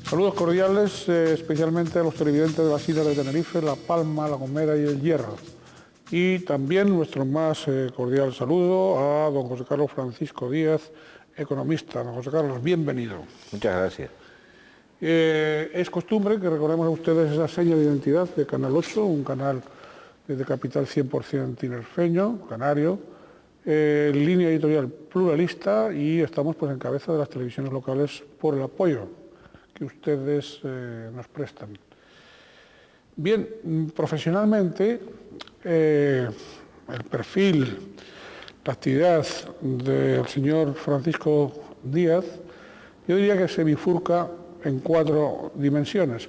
Saludos cordiales, especialmente a los televidentes de las islas de Tenerife, La Palma, La Gomera y El Hierro. Y también nuestro más cordial saludo a don José Carlos Francisco Díaz, economista. Don José Carlos, bienvenido. Muchas gracias. Es costumbre que recordemos a ustedes esa seña de identidad de Canal 8, un canal de capital 100% tinerfeño, canario, línea editorial pluralista, y estamos pues en cabeza de las televisiones locales por el apoyo que ustedes nos prestan. Bien, profesionalmente, el perfil, la actividad del señor Francisco Díaz, yo diría que se bifurca en 4 dimensiones.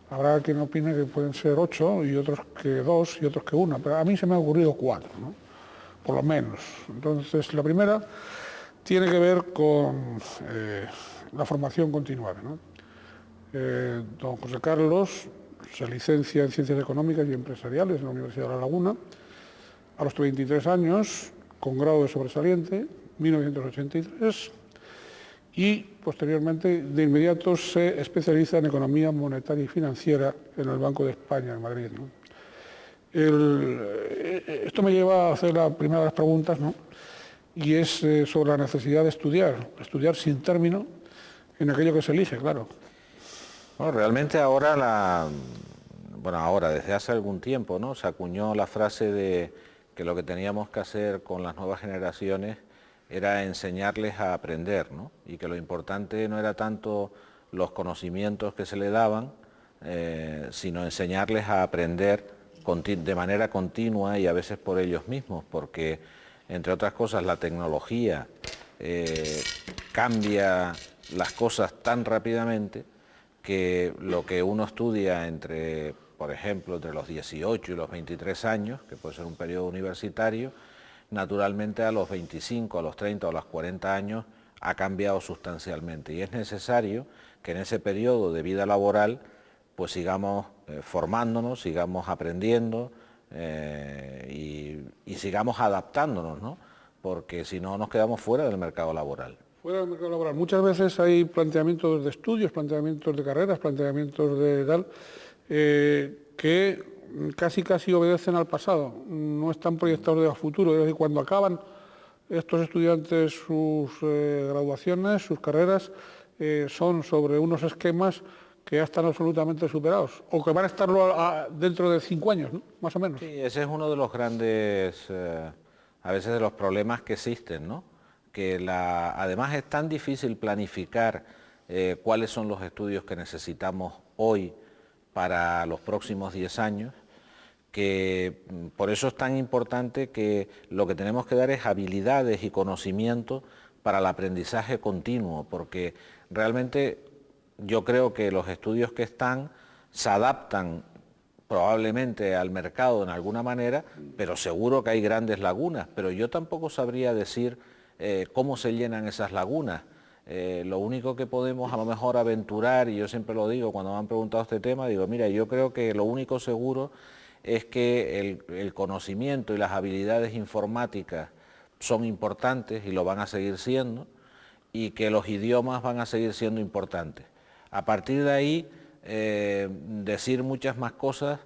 Habrá quien opine que pueden ser 8 y otros que 2 y otros que 1, pero a mí se me han ocurrido 4, ¿no? Por lo menos. Entonces, la primera tiene que ver con la formación continuada, ¿no? Don José Carlos se licencia en Ciencias Económicas y Empresariales en la Universidad de La Laguna a los 23 años, con grado de sobresaliente, 1983, y posteriormente, de inmediato, se especializa en Economía Monetaria y Financiera en el Banco de España, en Madrid, ¿no? Esto me lleva a hacer la primera de las preguntas, ¿no? Y es sobre la necesidad de estudiar sin término en aquello que se elige, claro. Bueno, realmente ahora, desde hace algún tiempo, ¿no?, se acuñó la frase de que lo que teníamos que hacer con las nuevas generaciones era enseñarles a aprender, ¿no? Y que lo importante no era tanto los conocimientos que se le daban, sino enseñarles a aprender de manera continua y a veces por ellos mismos, porque, entre otras cosas, la tecnología cambia las cosas tan rápidamente que lo que uno estudia por ejemplo, entre los 18 y los 23 años, que puede ser un periodo universitario, naturalmente a los 25, a los 30 o a los 40 años ha cambiado sustancialmente. Y es necesario que en ese periodo de vida laboral pues sigamos formándonos, sigamos aprendiendo y sigamos adaptándonos, ¿no? Porque si no nos quedamos fuera del mercado laboral. Fuera del mercado laboral. Muchas veces hay planteamientos de estudios, planteamientos de carreras, planteamientos de tal, que casi obedecen al pasado, no están proyectados de a futuro. Es decir, cuando acaban estos estudiantes sus graduaciones, sus carreras, son sobre unos esquemas que ya están absolutamente superados, o que van a estarlo dentro de 5 años, ¿no?, más o menos. Sí, ese es uno de los grandes, a veces de los problemas que existen, ¿no? Que además es tan difícil planificar cuáles son los estudios que necesitamos hoy para los próximos 10 años, que por eso es tan importante que lo que tenemos que dar es habilidades y conocimiento para el aprendizaje continuo, porque realmente yo creo que los estudios que están se adaptan probablemente al mercado en alguna manera, pero seguro que hay grandes lagunas, pero yo tampoco sabría decir cómo se llenan esas lagunas. Lo único que podemos a lo mejor aventurar, y yo siempre lo digo cuando me han preguntado este tema, digo, mira, yo creo que lo único seguro es que el conocimiento y las habilidades informáticas son importantes y lo van a seguir siendo, y que los idiomas van a seguir siendo importantes. A partir de ahí, decir muchas más cosas,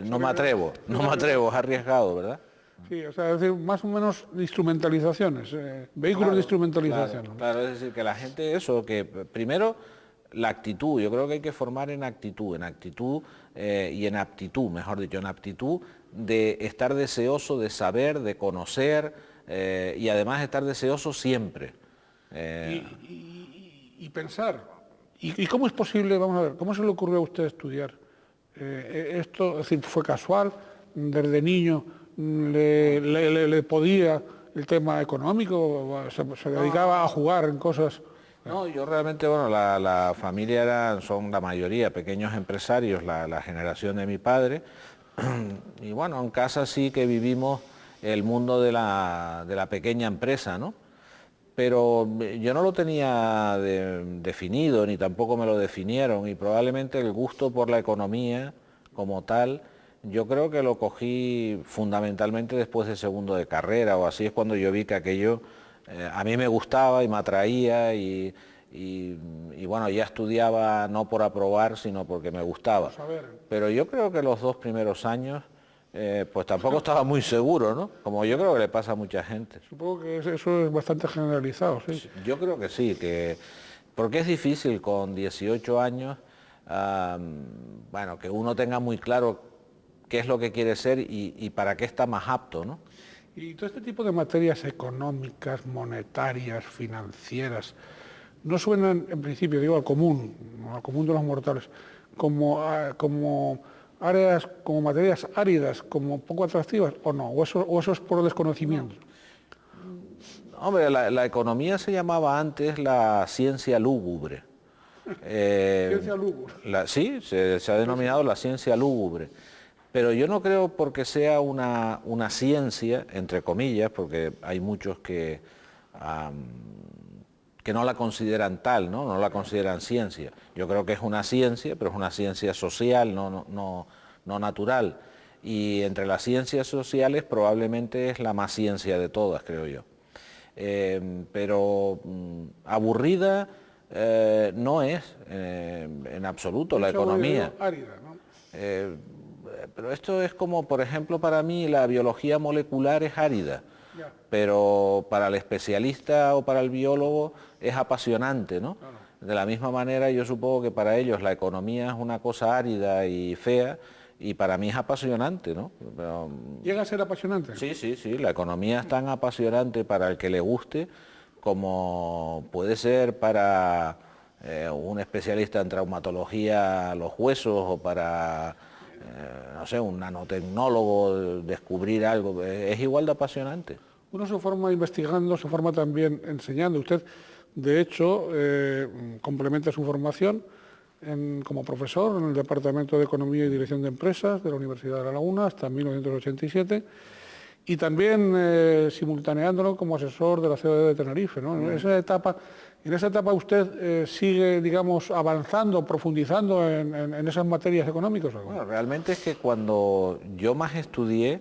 no me atrevo, es arriesgado, ¿verdad? Sí, o sea, es decir, más o menos instrumentalizaciones, vehículos de instrumentalización. Claro, es decir, que la gente que primero la actitud, yo creo que hay que formar en actitud y en aptitud, mejor dicho, en aptitud de estar deseoso de saber, de conocer y además estar deseoso siempre. Y pensar, ¿y cómo es posible, vamos a ver, cómo se le ocurrió a usted estudiar? Esto, es decir, fue casual, desde niño le podía el tema económico, se dedicaba a jugar en cosas. No, yo realmente, bueno, la familia son la mayoría pequeños empresarios, la generación de mi padre, y bueno, en casa sí que vivimos el mundo de la pequeña empresa, ¿no? Pero yo no lo tenía definido, ni tampoco me lo definieron, y probablemente el gusto por la economía como tal, yo creo que lo cogí fundamentalmente después de segundo de carrera, o así es cuando yo vi que aquello a mí me gustaba y me atraía y y bueno, ya estudiaba no por aprobar, sino porque me gustaba. Pero yo creo que los 2 primeros años, pues tampoco estaba muy seguro, ¿no? Como yo creo que le pasa a mucha gente. Supongo que eso es bastante generalizado, sí. Yo creo que sí, porque es difícil con 18 años, bueno, que uno tenga muy claro qué es lo que quiere ser y para qué está más apto, ¿no? Y todo este tipo de materias económicas, monetarias, financieras, no suenan en principio, digo, al común de los mortales, como áreas, como materias áridas, como poco atractivas, o no, o eso es por desconocimiento. Hombre, la economía se llamaba antes la ciencia lúgubre. Ciencia lúgubre. Sí, se ha denominado la ciencia lúgubre. Pero yo no creo porque sea una ciencia, entre comillas, porque hay muchos que no la consideran tal, ¿no? No la consideran ciencia. Yo creo que es una ciencia, pero es una ciencia social, no natural. Y entre las ciencias sociales probablemente es la más ciencia de todas, creo yo. Pero aburrida no es en absoluto la economía. Árida, ¿no? Pero esto es como, por ejemplo, para mí la biología molecular es árida, Ya. pero para el especialista o para el biólogo es apasionante, ¿no? Claro. De la misma manera yo supongo que para ellos la economía es una cosa árida y fea y para mí es apasionante, ¿no? Pero, ¿Llega a ser apasionante? sí, la economía es tan apasionante para el que le guste como puede ser para un especialista en traumatología los huesos o para, no sé, un nanotecnólogo descubrir algo. Es igual de apasionante. Uno se forma investigando, se forma también enseñando. Usted, de hecho, complementa su formación como profesor en el Departamento de Economía y Dirección de Empresas de la Universidad de La Laguna hasta 1987 y también simultaneándolo como asesor de la COE de Tenerife, ¿no? En esa etapa usted sigue, digamos, avanzando, profundizando en esas materias económicas. Bueno, realmente es que cuando yo más estudié,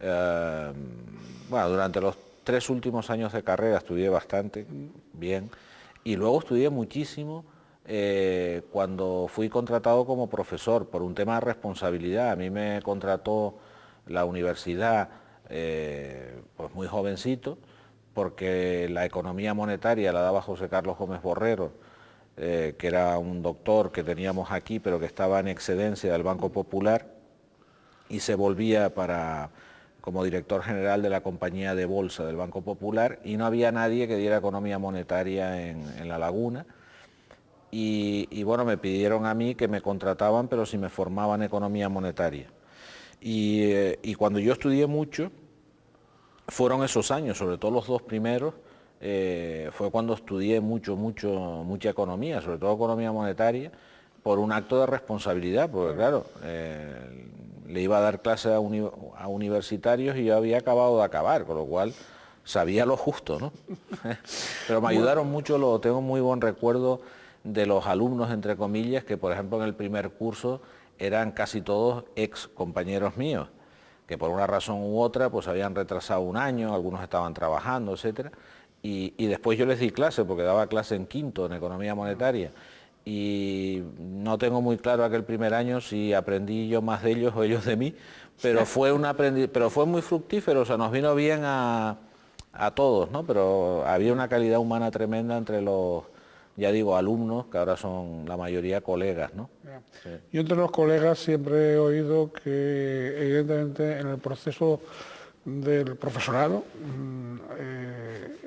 bueno, durante los 3 últimos años de carrera estudié bastante bien y luego estudié muchísimo cuando fui contratado como profesor por un tema de responsabilidad. A mí me contrató la universidad pues muy jovencito porque la economía monetaria la daba José Carlos Gómez Borrero, que era un doctor que teníamos aquí pero que estaba en excedencia del Banco Popular y se volvía como director general de la compañía de bolsa del Banco Popular y no había nadie que diera economía monetaria en La Laguna. Y bueno, me pidieron a mí que me contrataban, pero si me formaban economía monetaria. Y cuando yo estudié mucho, fueron esos años, sobre todo los 2 primeros, fue cuando estudié mucha economía, sobre todo economía monetaria, por un acto de responsabilidad, porque claro, le iba a dar clases a universitarios y yo había acabado de acabar, con lo cual sabía lo justo, ¿no? Pero me ayudaron mucho, tengo muy buen recuerdo de los alumnos, entre comillas, que por ejemplo en el primer curso eran casi todos ex compañeros míos, que por una razón u otra pues habían retrasado un año, algunos estaban trabajando, etcétera, y después yo les di clase, porque daba clase en quinto en economía monetaria, y no tengo muy claro aquel primer año si aprendí yo más de ellos o ellos de mí, pero fue muy fructífero, o sea, nos vino bien a todos, ¿no? Pero había una calidad humana tremenda entre los, ya digo, alumnos, que ahora son la mayoría colegas, ¿no? Sí. Yo entre los colegas siempre he oído que evidentemente en el proceso del profesorado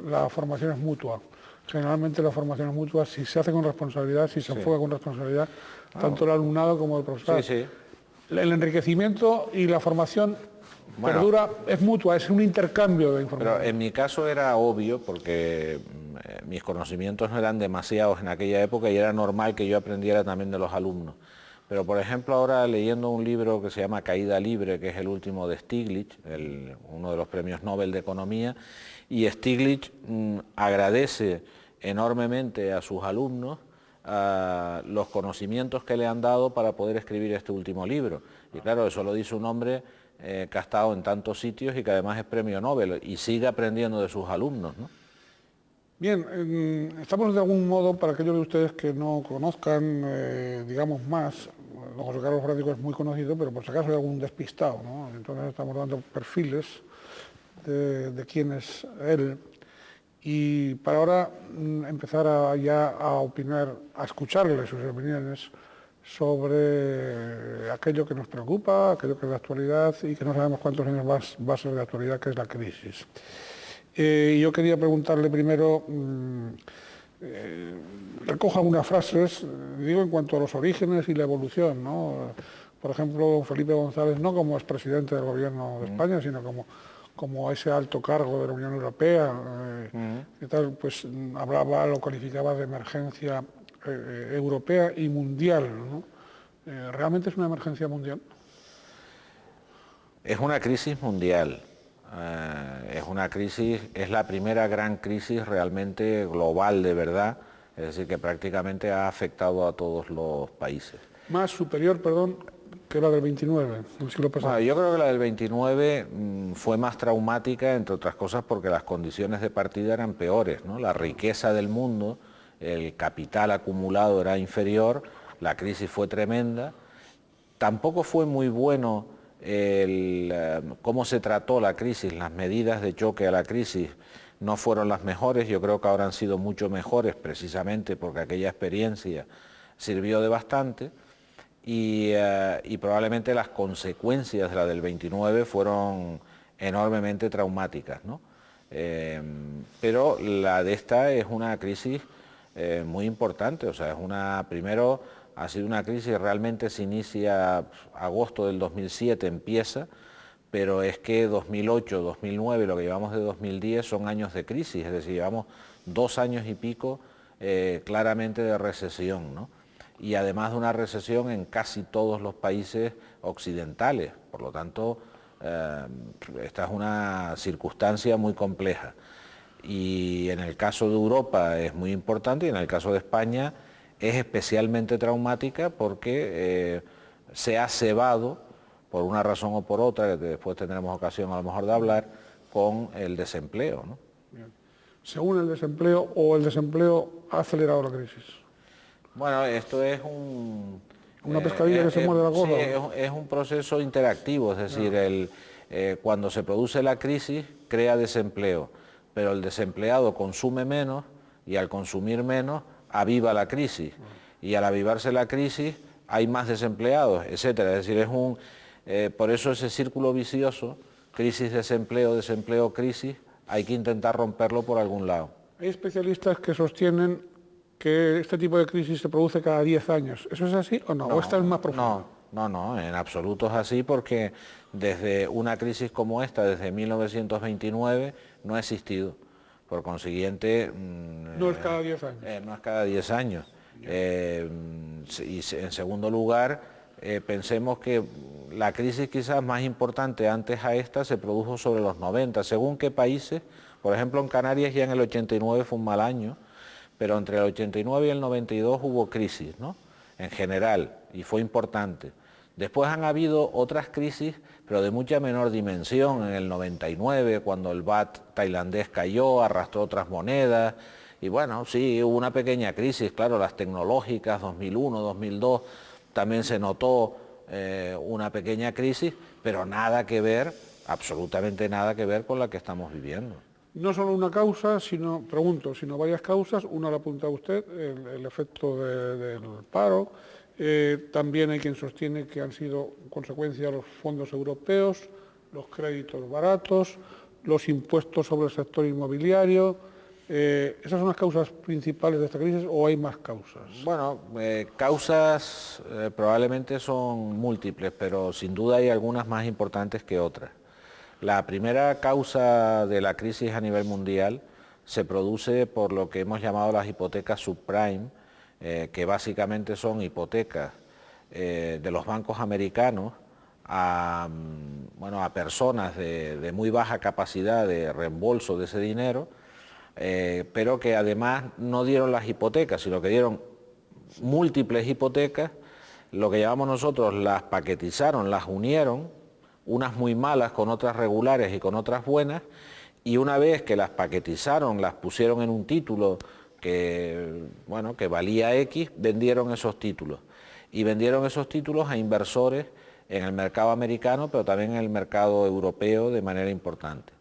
la formación es mutua. Generalmente la formación es mutua si se hace con responsabilidad, si se enfoca con responsabilidad, tanto el alumnado como el profesor. Sí. El enriquecimiento y la formación perdura, es mutua, es un intercambio de información. Pero en mi caso era obvio porque mis conocimientos no eran demasiados en aquella época y era normal que yo aprendiera también de los alumnos. Pero por ejemplo ahora leyendo un libro que se llama Caída Libre, que es el último de Stiglitz, uno de los premios Nobel de Economía, y Stiglitz agradece enormemente a sus alumnos los conocimientos que le han dado para poder escribir este último libro. Y claro, eso lo dice un hombre que ha estado en tantos sitios y que además es premio Nobel y sigue aprendiendo de sus alumnos, ¿no? Bien, estamos de algún modo, para aquellos de ustedes que no conozcan, digamos más, don José Carlos Francisco es muy conocido, pero por si acaso hay algún despistado, ¿no? Entonces estamos dando perfiles de quién es él. Y para ahora empezar ya a opinar, a escucharle sus opiniones sobre aquello que nos preocupa, aquello que es de actualidad y que no sabemos cuántos años más va a ser de actualidad, que es la crisis. Yo quería preguntarle primero, recoja unas frases, digo, en cuanto a los orígenes y la evolución, ¿no? Por ejemplo, Felipe González, no como expresidente del Gobierno de España, sino como ese alto cargo de la Unión Europea, y tal, pues hablaba, lo calificaba de emergencia europea y mundial, ¿no? ¿Realmente es una emergencia mundial? Es una crisis mundial. Es una crisis, es la primera gran crisis realmente global de verdad, es decir, que prácticamente ha afectado a todos los países. Más superior, perdón, que la del 29, el siglo pasado. Bueno, yo creo que la del 29 fue más traumática, entre otras cosas, porque las condiciones de partida eran peores, ¿no? La riqueza del mundo, el capital acumulado era inferior, la crisis fue tremenda. Tampoco fue muy bueno cómo se trató la crisis, las medidas de choque a la crisis no fueron las mejores, yo creo que ahora han sido mucho mejores precisamente porque aquella experiencia sirvió de bastante y probablemente las consecuencias de la del 29 fueron enormemente traumáticas, ¿no? Pero la de esta es una crisis muy importante, o sea, primero ha sido una crisis, realmente se inicia agosto del 2007, empieza, pero es que 2008, 2009, lo que llevamos de 2010 son años de crisis, es decir, llevamos 2 años y pico claramente de recesión, ¿no? Y además de una recesión en casi todos los países occidentales, por lo tanto, esta es una circunstancia muy compleja. Y en el caso de Europa es muy importante y en el caso de España es especialmente traumática porque se ha cebado, por una razón o por otra, que después tendremos ocasión a lo mejor de hablar, con el desempleo, ¿no? Bien. ¿Según el desempleo o el desempleo ha acelerado la crisis? Bueno, esto es ¿Una pescadilla que se muerde la cola? Sí, es un proceso interactivo, es decir, cuando se produce la crisis crea desempleo, pero el desempleado consume menos y al consumir menos aviva la crisis y al avivarse la crisis hay más desempleados, etcétera. Es decir, por eso ese círculo vicioso, crisis, desempleo, desempleo, crisis, hay que intentar romperlo por algún lado. Hay especialistas que sostienen que este tipo de crisis se produce cada 10 años. ¿Eso es así o no? ¿O esta es más profunda? No, en absoluto es así porque desde una crisis como esta, desde 1929, no ha existido. Por consiguiente... no es cada 10 años. No es cada 10 años. Y en segundo lugar, pensemos que la crisis quizás más importante antes a esta se produjo sobre los 90. Según qué países, por ejemplo en Canarias ya en el 89 fue un mal año, pero entre el 89 y el 92 hubo crisis, ¿no? En general, y fue importante. Después han habido otras crisis, pero de mucha menor dimensión. En el 99, cuando el baht tailandés cayó, arrastró otras monedas, y bueno, sí, hubo una pequeña crisis, claro, las tecnológicas, 2001, 2002, también se notó una pequeña crisis, pero nada que ver, absolutamente nada que ver con la que estamos viviendo. No solo una causa, sino varias causas. Una la apunta usted, el efecto del paro. También hay quien sostiene que han sido consecuencia de los fondos europeos, los créditos baratos, los impuestos sobre el sector inmobiliario. ¿Esas son las causas principales de esta crisis o hay más causas? Bueno, causas probablemente son múltiples, pero sin duda hay algunas más importantes que otras. La primera causa de la crisis a nivel mundial se produce por lo que hemos llamado las hipotecas subprime, que básicamente son hipotecas de los bancos americanos a personas de muy baja capacidad de reembolso de ese dinero, pero que además no dieron las hipotecas, sino que dieron múltiples hipotecas, lo que llamamos nosotros las paquetizaron, las unieron, unas muy malas con otras regulares y con otras buenas, y una vez que las paquetizaron, las pusieron en un título que, bueno, que valía X, vendieron esos títulos. Y vendieron esos títulos a inversores en el mercado americano, pero también en el mercado europeo de manera importante.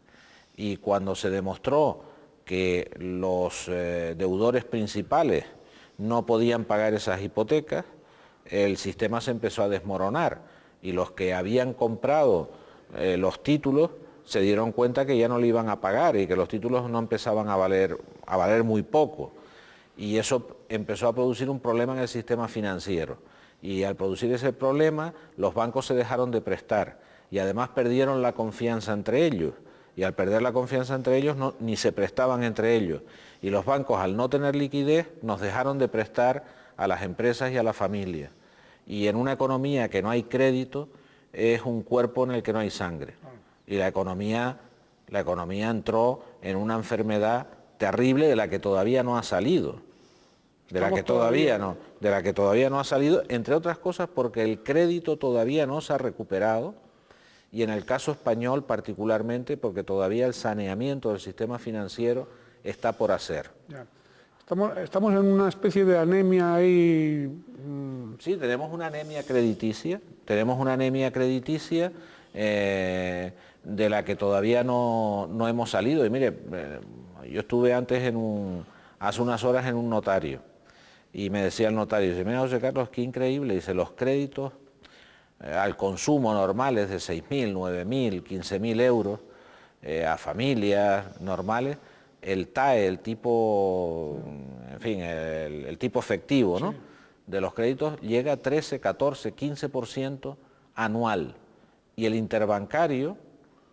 Y cuando se demostró que los deudores principales no podían pagar esas hipotecas, el sistema se empezó a desmoronar y los que habían comprado los títulos se dieron cuenta que ya no le iban a pagar y que los títulos no empezaban a valer muy poco. Y eso empezó a producir un problema en el sistema financiero. Y al producir ese problema, los bancos se dejaron de prestar y además perdieron la confianza entre ellos. Y al perder la confianza entre ellos, ni se prestaban entre ellos. Y los bancos, al no tener liquidez, nos dejaron de prestar a las empresas y a las familias. Y en una economía que no hay crédito, es un cuerpo en el que no hay sangre. Y la economía entró en una enfermedad terrible de la que todavía no ha salido. De la que todavía no ha salido, entre otras cosas porque el crédito todavía no se ha recuperado, y en el caso español particularmente porque todavía el saneamiento del sistema financiero está por hacer. Ya. Estamos en una especie de anemia ahí. Sí, tenemos una anemia crediticia, de la que todavía no hemos salido. Y mire, yo estuve antes hace unas horas en un notario, y me decía el notario, dice, mira, José Carlos, qué increíble, dice, los créditos al consumo normales de 6.000, 9.000, 15.000 euros, a familias normales, el TAE, el tipo, en fin, el tipo efectivo, ¿no?, de los créditos llega a 13, 14, 15% anual. Y el interbancario,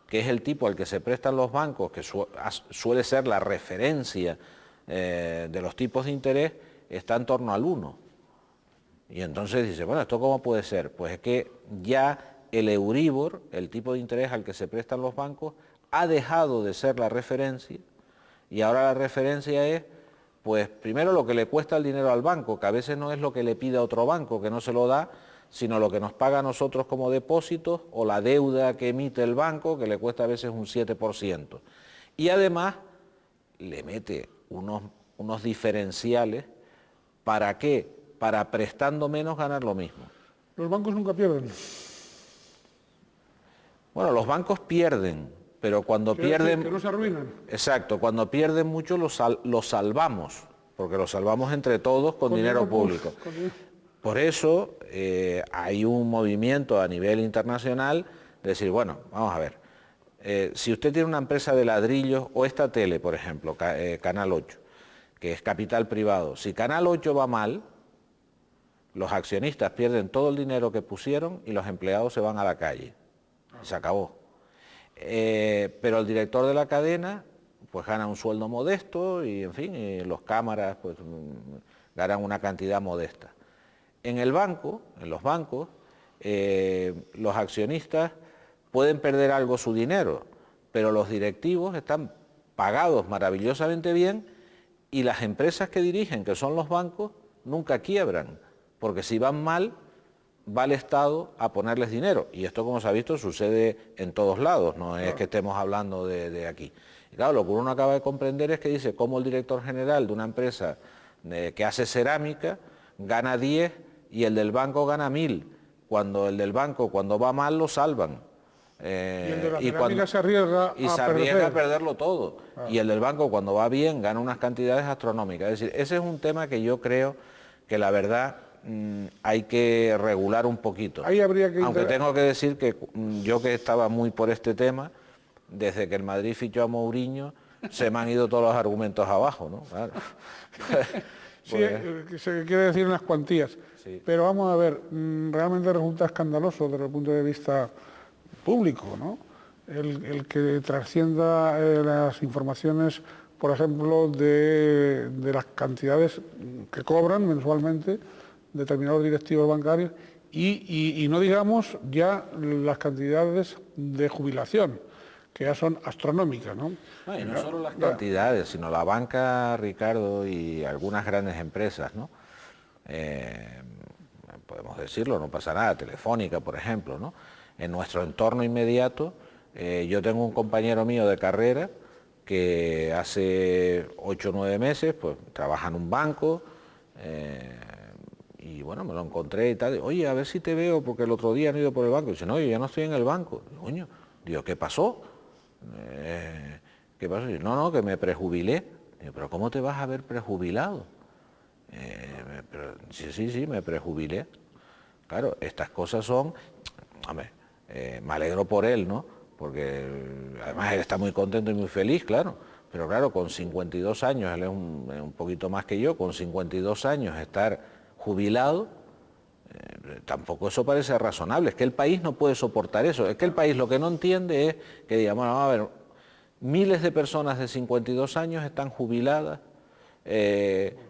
que es el tipo al que se prestan los bancos, que suele ser la referencia de los tipos de interés, está en torno al 1. Y entonces dice, bueno, ¿esto cómo puede ser? Pues es que ya el Euribor, el tipo de interés al que se prestan los bancos, ha dejado de ser la referencia, y ahora la referencia es, pues primero lo que le cuesta el dinero al banco, que a veces no es lo que le pide a otro banco, que no se lo da, sino lo que nos paga a nosotros como depósitos, o la deuda que emite el banco, que le cuesta a veces un 7%. Y además le mete unos diferenciales. ¿Para qué? Para prestando menos ganar lo mismo. Los bancos nunca pierden. Bueno, los bancos pierden, pero cuando pierden... Que no se arruinan. Exacto, cuando pierden mucho los salvamos, porque los salvamos entre todos con dinero público. Por eso hay un movimiento a nivel internacional de decir, bueno, vamos a ver, si usted tiene una empresa de ladrillos, o esta tele, por ejemplo, Canal 8, que es capital privado, si Canal 8 va mal, los accionistas pierden todo el dinero que pusieron y los empleados se van a la calle. Se acabó. Pero el director de la cadena pues gana un sueldo modesto y, en fin, y los cámaras pues ganan una cantidad modesta. En los bancos, los accionistas pueden perder algo su dinero, pero los directivos están pagados maravillosamente bien, y las empresas que dirigen, que son los bancos, nunca quiebran, porque si van mal, va el Estado a ponerles dinero. Y esto, como se ha visto, sucede en todos lados, no es que estemos hablando de aquí. Y claro, lo que uno acaba de comprender es que dice cómo el director general de una empresa que hace cerámica gana 10 y el del banco gana 1.000, cuando el del banco, cuando va mal, lo salvan. Y el de la cerámica se arriesga a perderlo todo. Y el del banco, cuando va bien, gana unas cantidades astronómicas. Es decir, ese es un tema que yo creo que la verdad hay que regular un poquito. Ahí habría que Aunque tengo que decir que yo, que estaba muy por este tema, desde que el Madrid fichó a Mourinho, se me han ido todos los argumentos abajo, ¿no? Claro. Sí, se quiere decir unas cuantías. Sí. Pero vamos a ver, realmente resulta escandaloso desde el punto de vista público, ¿no?, el que trascienda las informaciones, por ejemplo, de las cantidades que cobran mensualmente determinados directivos bancarios y no digamos ya las cantidades de jubilación, que ya son astronómicas, ¿no? No, y no solo las cantidades, sino la banca, Ricardo, y algunas grandes empresas, ¿no? Podemos decirlo, no pasa nada, Telefónica, por ejemplo, ¿no? En nuestro entorno inmediato, yo tengo un compañero mío de carrera que hace 8 o 9 meses pues trabaja en un banco, y bueno, me lo encontré y tal. Oye, a ver si te veo, porque el otro día no he ido por el banco. Dice, no, yo ya no estoy en el banco. Coño, digo, ¿qué pasó? ¿Qué pasó? Dice, no, que me prejubilé. Digo, ¿pero cómo te vas a ver prejubilado? Sí, me prejubilé. Claro, estas cosas son, hombre, me alegro por él, ¿no? Porque además él está muy contento y muy feliz, claro. Pero claro, con 52 años, él es un poquito más que yo, con 52 años estar jubilado, tampoco eso parece razonable. Es que el país no puede soportar eso. Es que el país lo que no entiende es que diga, bueno, a ver, miles de personas de 52 años están jubiladas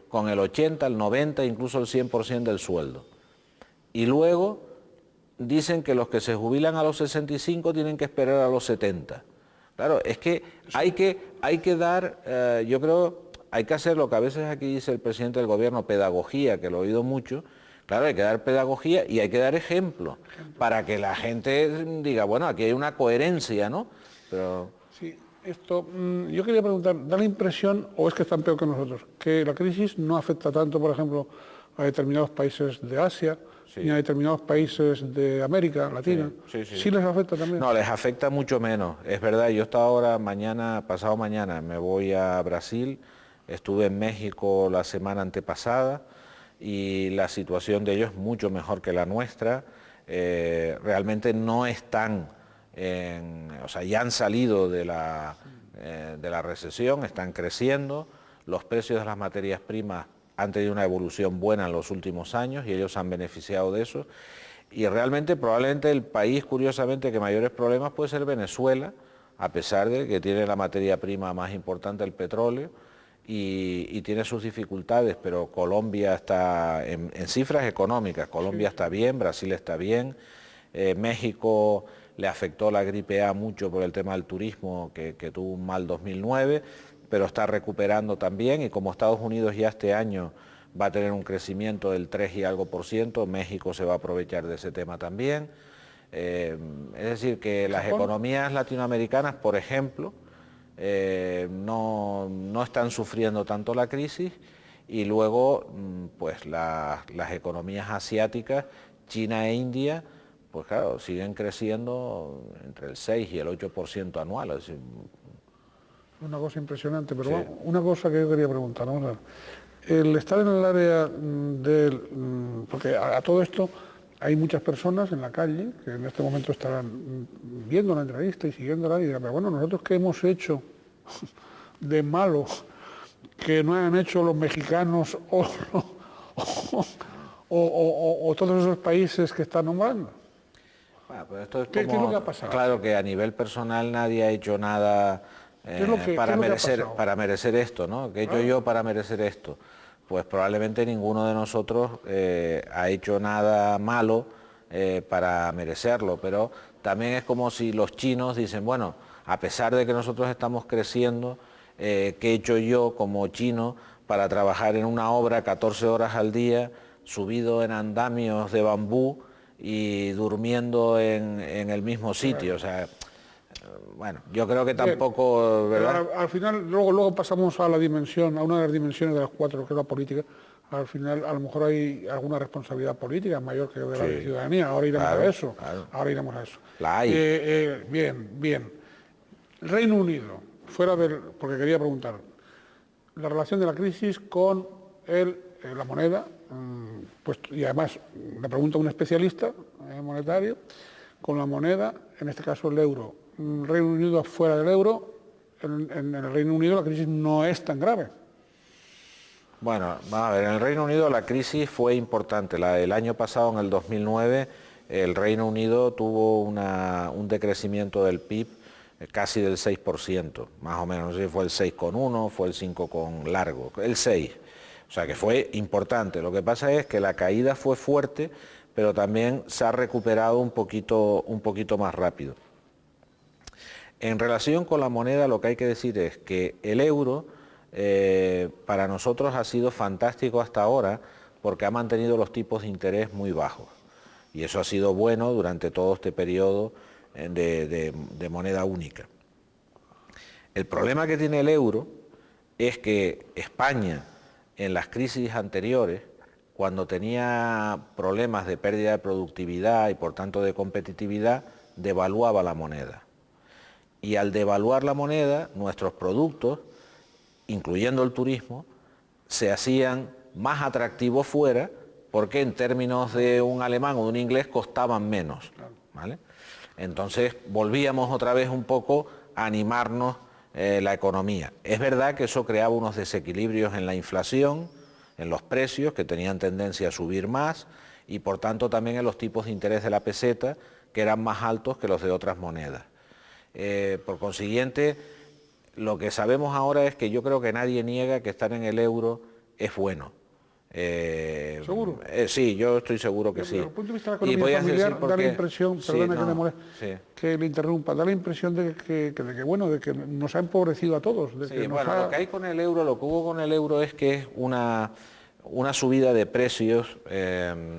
con el 80, el 90, incluso el 100% del sueldo. Y luego dicen que los que se jubilan a los 65 tienen que esperar a los 70. Claro, es que hay que dar, yo creo, hay que hacer lo que a veces aquí dice el presidente del gobierno, pedagogía, que lo he oído mucho. Claro, hay que dar pedagogía y hay que dar ejemplo para que la gente diga, bueno, aquí hay una coherencia, ¿no? Pero... Sí, esto, yo quería preguntar, ¿da la impresión, o es que están peor que nosotros, que la crisis no afecta tanto, por ejemplo, a determinados países de Asia, ni a determinados países de América Latina? ¿Sí les afecta también? No, les afecta mucho menos. Es verdad, yo estaba ahora pasado mañana, me voy a Brasil, estuve en México la semana antepasada y la situación de ellos es mucho mejor que la nuestra. Realmente no están, o sea, ya han salido de la recesión, están creciendo, los precios de las materias primas han tenido una evolución buena en los últimos años y ellos han beneficiado de eso. Y realmente, probablemente el país, curiosamente, que mayores problemas puede ser Venezuela, a pesar de que tiene la materia prima más importante, el petróleo, y tiene sus dificultades, pero Colombia está en cifras económicas, Colombia está bien, Brasil está bien, México le afectó la gripe A mucho por el tema del turismo, que tuvo un mal 2009, pero está recuperando también, y como Estados Unidos ya este año va a tener un crecimiento del 3 y algo por ciento, México se va a aprovechar de ese tema también. Es decir, que las economías latinoamericanas, por ejemplo, no están sufriendo tanto la crisis, y luego pues las economías asiáticas, China e India, pues claro, siguen creciendo entre el 6 y el 8% anual. Es decir, una cosa impresionante, pero bueno, una cosa que yo quería preguntar, vamos a ver. El estar en el área porque a todo esto hay muchas personas en la calle que en este momento estarán viendo la entrevista y siguiéndola y dirán, pero bueno, nosotros qué hemos hecho de malo que no han hecho los mexicanos o todos esos países que están nombrando. Bueno, pues esto es ¿Qué es lo que ha pasado? Claro que a nivel personal nadie ha hecho nada para merecer esto, ¿no? ¿Qué he hecho yo para merecer esto? Pues probablemente ninguno de nosotros ha hecho nada malo para merecerlo, pero también es como si los chinos dicen, bueno, a pesar de que nosotros estamos creciendo, ¿qué he hecho yo como chino para trabajar en una obra 14 horas al día, subido en andamios de bambú y durmiendo en el mismo sitio? O sea, bueno, yo creo que tampoco, ¿verdad? Al final, luego pasamos a la dimensión, a una de las dimensiones de las 4, que es la política. Al final, a lo mejor hay alguna responsabilidad política mayor que de la ciudadanía. Ahora iremos a eso. Claro. Ahora iremos a eso. La hay. Bien. El Reino Unido, porque quería preguntar, la relación de la crisis con la moneda, pues, y además le pregunto a un especialista monetario, con la moneda, en este caso el euro. Reino Unido fuera del euro, en el Reino Unido la crisis no es tan grave. Bueno, vamos a ver, en el Reino Unido la crisis fue importante. El año pasado, en el 2009, el Reino Unido tuvo un decrecimiento del PIB casi del 6%, más o menos. No sé si fue el 6,1, fue el 5 con largo, el 6. O sea que fue importante. Lo que pasa es que la caída fue fuerte, pero también se ha recuperado un poquito más rápido. En relación con la moneda, lo que hay que decir es que el euro para nosotros ha sido fantástico hasta ahora porque ha mantenido los tipos de interés muy bajos. Y eso ha sido bueno durante todo este periodo de moneda única. El problema que tiene el euro es que España, en las crisis anteriores, cuando tenía problemas de pérdida de productividad y por tanto de competitividad, devaluaba la moneda. Y al devaluar la moneda, nuestros productos, incluyendo el turismo, se hacían más atractivos fuera porque en términos de un alemán o de un inglés costaban menos, ¿vale? Entonces volvíamos otra vez un poco a animarnos la economía. Es verdad que eso creaba unos desequilibrios en la inflación, en los precios, que tenían tendencia a subir más, y por tanto también en los tipos de interés de la peseta, que eran más altos que los de otras monedas. Por consiguiente, lo que sabemos ahora es que yo creo que nadie niega que estar en el euro es bueno. ¿Seguro? Sí, yo estoy seguro que sí. Desde el punto de vista de la economía familiar, da la impresión, perdona que me moleste, que le interrumpa, da la impresión de que nos ha empobrecido a todos. Lo que hay con el euro, lo que hubo con el euro es que es una subida de precios,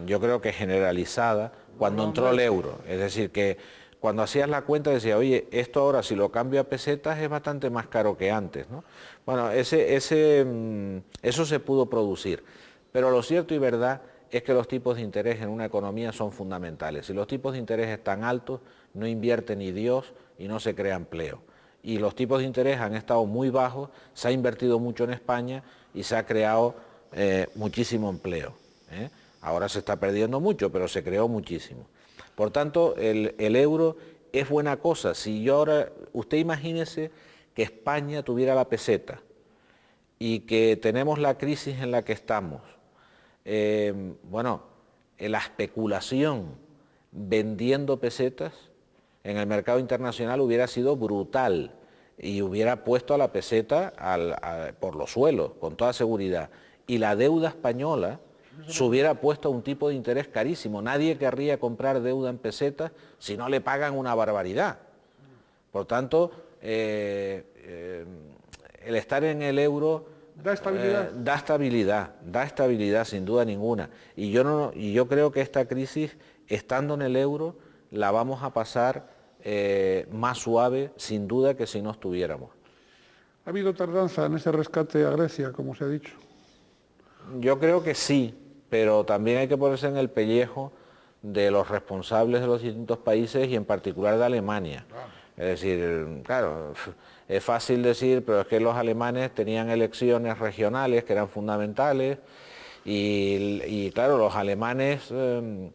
yo creo que generalizada, cuando entró el euro. Es decir, que cuando hacías la cuenta decía, oye, esto ahora si lo cambio a pesetas es bastante más caro que antes, ¿no? Bueno, eso se pudo producir. Pero lo cierto y verdad es que los tipos de interés en una economía son fundamentales. Si los tipos de interés están altos, no invierte ni Dios y no se crea empleo. Y los tipos de interés han estado muy bajos, se ha invertido mucho en España y se ha creado muchísimo empleo. Ahora se está perdiendo mucho, pero se creó muchísimo. Por tanto, el euro es buena cosa. Si yo ahora, usted imagínese que España tuviera la peseta y que tenemos la crisis en la que estamos. La especulación vendiendo pesetas en el mercado internacional hubiera sido brutal y hubiera puesto a la peseta por los suelos, con toda seguridad. Y la deuda española se hubiera puesto a un tipo de interés carísimo. Nadie querría comprar deuda en pesetas si no le pagan una barbaridad. Por tanto, el estar en el euro ¿da estabilidad? Da estabilidad sin duda ninguna. Y yo creo que esta crisis, estando en el euro, la vamos a pasar más suave, sin duda, que si no estuviéramos. ¿Ha habido tardanza en ese rescate a Grecia, como se ha dicho? Yo creo que sí, pero también hay que ponerse en el pellejo de los responsables de los distintos países y en particular de Alemania. Es decir, claro, es fácil decir, pero es que los alemanes tenían elecciones regionales que eran fundamentales y claro, los alemanes, también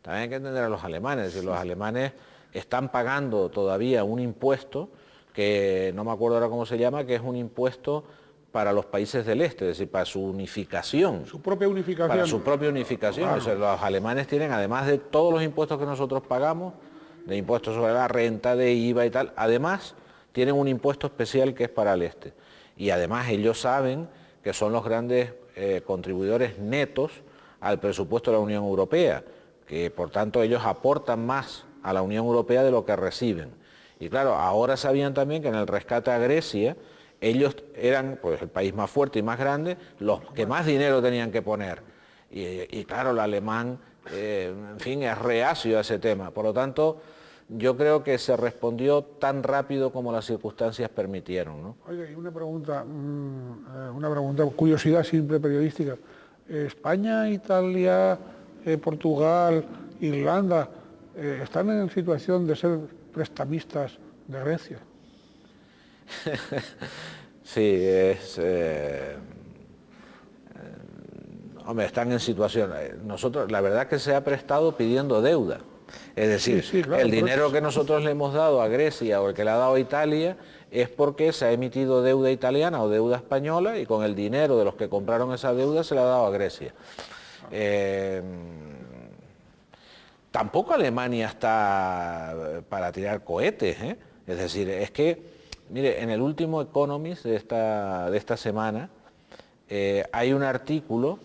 hay que entender a los alemanes, es decir, los alemanes están pagando todavía un impuesto que no me acuerdo ahora cómo se llama, que es un impuesto para los países del este, es decir, para su unificación. Su propia unificación. Para su propia unificación. Claro. O sea, los alemanes tienen, además de todos los impuestos que nosotros pagamos, de impuestos sobre la renta, de IVA y tal, además tienen un impuesto especial que es para el este. Y además ellos saben que son los grandes contribuidores netos al presupuesto de la Unión Europea, que por tanto ellos aportan más a la Unión Europea de lo que reciben. Y claro, ahora sabían también que en el rescate a Grecia, ellos eran pues, el país más fuerte y más grande, los que más dinero tenían que poner. Y claro, el alemán, en fin, es reacio a ese tema. Por lo tanto, yo creo que se respondió tan rápido como las circunstancias permitieron, ¿no? Oiga, y una pregunta, curiosidad simple periodística. ¿España, Italia, Portugal, Irlanda, están en situación de ser prestamistas de Grecia? Sí, hombre, están en situación. Nosotros, la verdad es que se ha prestado pidiendo deuda. Es decir, sí, claro, el dinero que nosotros le hemos dado a Grecia o el que le ha dado a Italia es porque se ha emitido deuda italiana o deuda española y con el dinero de los que compraron esa deuda se la ha dado a Grecia. Tampoco Alemania está para tirar cohetes, ¿eh? Es decir, es que, mire, en el último Economist de esta semana hay un artículo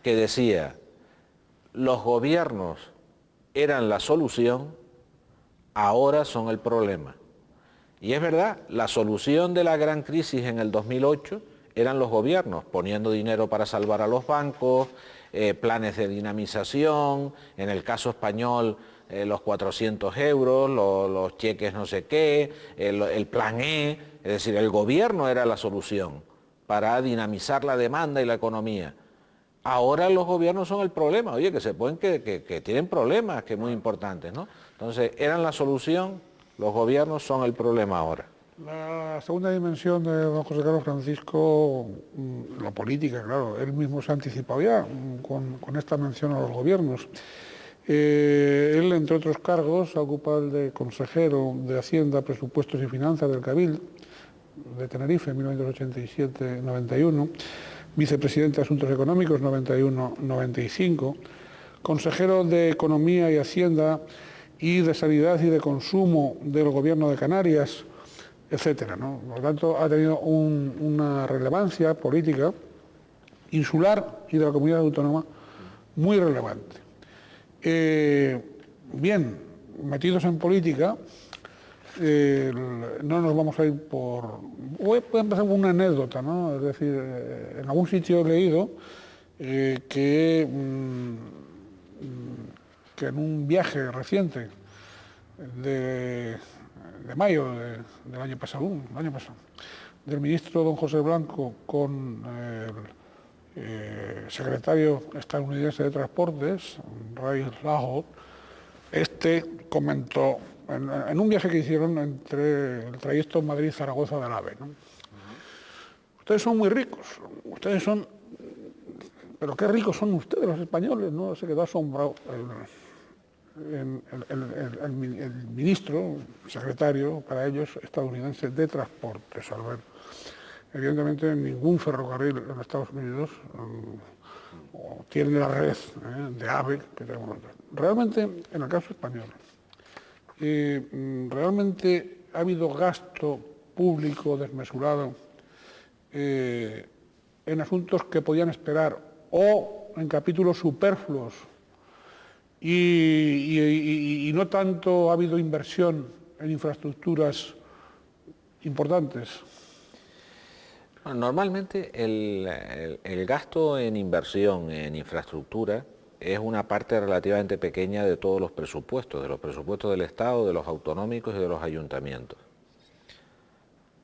que decía, los gobiernos eran la solución, ahora son el problema. Y es verdad, la solución de la gran crisis en el 2008 eran los gobiernos, poniendo dinero para salvar a los bancos, planes de dinamización, en el caso español los 400 euros, los cheques no sé qué, el plan E, es decir, el gobierno era la solución para dinamizar la demanda y la economía. Ahora los gobiernos son el problema, oye, que se pueden, que tienen problemas, que muy importantes, ¿no? Entonces, eran la solución, los gobiernos son el problema ahora. La segunda dimensión de don José Carlos Francisco, la política, claro, él mismo se ha anticipado ya con esta mención a los gobiernos. Él, entre otros cargos, ocupa el de consejero de Hacienda, Presupuestos y Finanzas del Cabildo de Tenerife, 1987-91, vicepresidente de Asuntos Económicos, 91-95, consejero de Economía y Hacienda y de Sanidad y de Consumo del Gobierno de Canarias, etcétera, ¿no? Por lo tanto, ha tenido una relevancia política insular y de la comunidad autónoma muy relevante. Bien, metidos en política, no nos vamos a ir por... Voy a empezar con una anécdota, ¿no? Es decir, en algún sitio he leído que en un viaje reciente de mayo del año pasado, del ministro don José Blanco con el secretario estadounidense de Transportes, Ray Lahoud, comentó en un viaje que hicieron entre el trayecto Madrid-Zaragoza del AVE, ¿no? Ustedes son muy ricos, ustedes son... Pero qué ricos son ustedes los españoles, ¿no? Se quedó asombrado el ministro, secretario, para ellos, estadounidense de Transportes, al ver, evidentemente, ningún ferrocarril en Estados Unidos tiene la red de AVE que tenemos nosotros. Realmente, en el caso español, realmente ha habido gasto público desmesurado en asuntos que podían esperar o en capítulos superfluos y no tanto ha habido inversión en infraestructuras importantes. Bueno, normalmente el gasto en inversión en infraestructura es una parte relativamente pequeña de todos los presupuestos, de los presupuestos del Estado, de los autonómicos y de los ayuntamientos.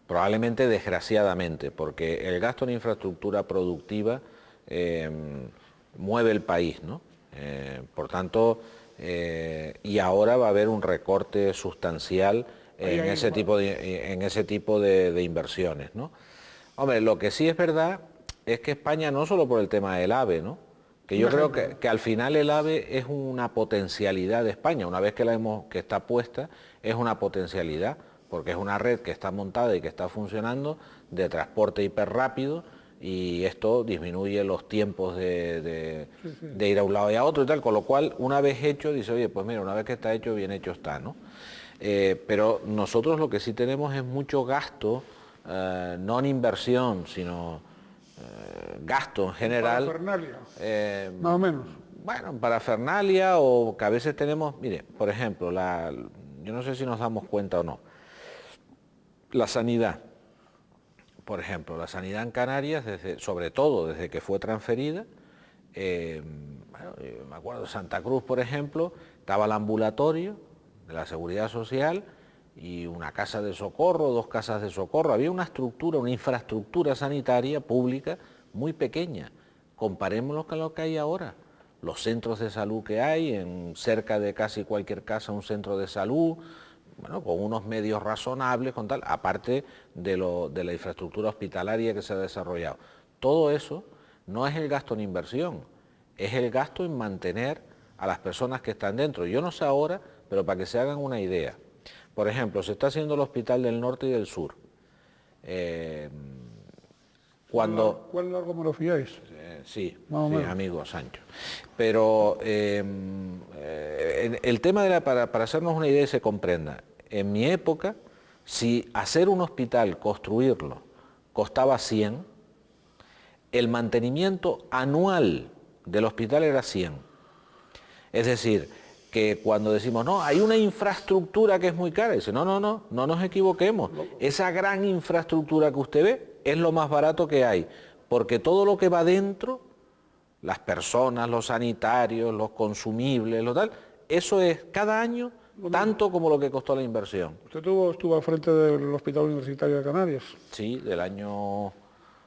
Probablemente desgraciadamente, porque el gasto en infraestructura productiva mueve el país, ¿no? Por tanto, y ahora va a haber un recorte sustancial en ese tipo de inversiones, ¿no? Hombre, lo que sí es verdad es que España, no solo por el tema del AVE, ¿no? Que yo creo que al final el AVE es una potencialidad de España, una vez que está puesta, es una potencialidad, porque es una red que está montada y que está funcionando de transporte hiperrápido, y esto disminuye los tiempos de ir a un lado y a otro y tal, con lo cual, una vez hecho, dice, oye, pues mira, una vez que está hecho, bien hecho está, ¿no? Pero nosotros lo que sí tenemos es mucho gasto, no en inversión, sino gasto en general. Parafernalia, más o menos. Bueno, parafernalia, o que a veces tenemos, mire, por ejemplo, yo no sé si nos damos cuenta o no, la sanidad. Por ejemplo, la sanidad en Canarias, sobre todo desde que fue transferida, me acuerdo de Santa Cruz, por ejemplo, estaba el ambulatorio de la Seguridad Social y una casa de socorro, 2 casas de socorro. Había una estructura, una infraestructura sanitaria pública muy pequeña. Comparémoslo con lo que hay ahora. Los centros de salud que hay, en cerca de casi cualquier casa un centro de salud, bueno, con unos medios razonables, con tal, aparte de la infraestructura hospitalaria que se ha desarrollado. Todo eso no es el gasto en inversión, es el gasto en mantener a las personas que están dentro. Yo no sé ahora, pero para que se hagan una idea. Por ejemplo, se está haciendo el Hospital del Norte y del Sur. ¿Cuál largo me lo fiáis? Sí, amigo Sancho. Pero el tema para hacernos una idea y se comprenda, en mi época, si hacer un hospital, construirlo, costaba 100, el mantenimiento anual del hospital era 100. Es decir, que cuando decimos, no, hay una infraestructura que es muy cara, dice, no nos equivoquemos. Esa gran infraestructura que usted ve es lo más barato que hay, porque todo lo que va dentro, las personas, los sanitarios, los consumibles, lo tal, eso es cada año tanto como lo que costó la inversión. ¿Usted estuvo al frente del Hospital Universitario de Canarias? Sí, del año